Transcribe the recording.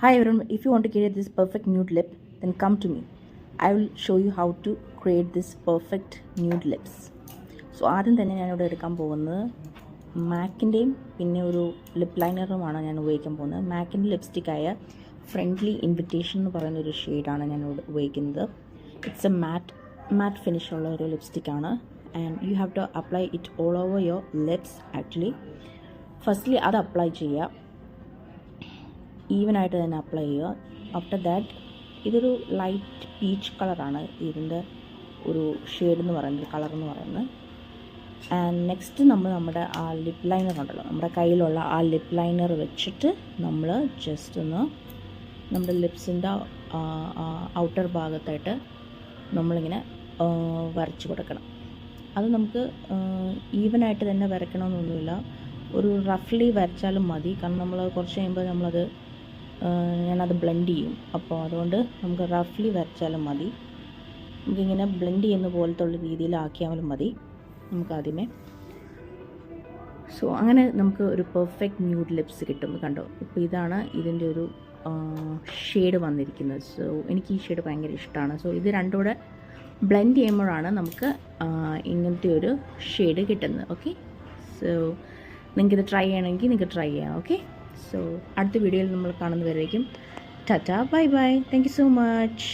Hi everyone, if you want to create this perfect nude lip, then come to me. I will show you how to create this perfect nude lips. So ആദ്യം തന്നെ ഞാനിവിടെ എടുക്കാൻ പോകുന്നത് മാക്കിൻ്റെയും പിന്നെ ഒരു lip ലൈനറുമാണ് ഞാൻ ഉപയോഗിക്കാൻ പോകുന്നത്. മാക്കിൻ്റെ ലിപ്സ്റ്റിക്കായ ഫ്രണ്ട്ലി ഇൻവിറ്റേഷൻ എന്ന് പറയുന്ന ഒരു ഷെയ്ഡാണ് ഞാൻ ഉപയോഗിക്കുന്നത്. ഇറ്റ്സ് എ മാറ്റ് ഫിനിഷ് ഉള്ള ഒരു ലിപ്സ്റ്റിക്കാണ്. And you have to apply it all over your lips. Actually firstly അത് അപ്ലൈ ചെയ്യുക, ഈവനായിട്ട് തന്നെ അപ്ലൈ ചെയ്യുക. ആഫ്റ്റർ ദാറ്റ് ഇതൊരു ലൈറ്റ് പീച്ച് കളറാണ് ഇതിൻ്റെ ഒരു ഷെയ്ഡ് എന്ന് പറയുന്നത്, കളർ എന്ന് പറയുന്നത്. ആൻഡ് നെക്സ്റ്റ് നമ്മുടെ ആ ലിപ്പ് ലൈനർ ഉണ്ടല്ലോ, നമ്മുടെ കയ്യിലുള്ള ആ ലിപ്പ് ലൈനർ വെച്ചിട്ട് നമ്മൾ ജസ്റ്റ് ഒന്ന് നമ്മുടെ ലിപ്സിൻ്റെ ഔട്ടർ ഭാഗത്തായിട്ട് നമ്മളിങ്ങനെ വരച്ച് കൊടുക്കണം. അത് നമുക്ക് ഈവനായിട്ട് തന്നെ വരയ്ക്കണമെന്നൊന്നുമില്ല, ഒരു റഫ്ലി വരച്ചാലും മതി. കാരണം നമ്മൾ കുറച്ച് കഴിയുമ്പോൾ ഞാനത് ബ്ലെൻഡ് ചെയ്യും. അപ്പോൾ അതുകൊണ്ട് നമുക്ക് റഫ്ലി വരച്ചാലും മതി. നമുക്കിങ്ങനെ ബ്ലെൻഡ് ചെയ്യുന്ന പോലത്തെ ഉള്ള രീതിയിലാക്കിയാലും മതി നമുക്കാദ്യമേ. സോ അങ്ങനെ നമുക്ക് ഒരു പെർഫെക്റ്റ് ന്യൂഡ് ലിപ്സ് കിട്ടും. കണ്ടോ, ഇപ്പോൾ ഇതാണ് ഇതിൻ്റെ ഒരു ഷെയ്ഡ് വന്നിരിക്കുന്നത്. സോ എനിക്ക് ഈ ഷെയ്ഡ് ഭയങ്കര ഇഷ്ടമാണ്. സോ ഇത് രണ്ടും കൂടെ ബ്ലെൻഡ് ചെയ്യുമ്പോഴാണ് നമുക്ക് ഇങ്ങനത്തെ ഒരു ഷെയ്ഡ് കിട്ടുന്നത്. ഓക്കെ, സോ നിങ്ങൾക്കിത് ട്രൈ ചെയ്യണമെങ്കിൽ നിങ്ങൾക്ക് ട്രൈ ചെയ്യാം. ഓക്കെ, സോ അടുത്ത വീഡിയോയിൽ നമ്മൾ കാണുന്നവരേക്കും tata, bye bye, thank you so much.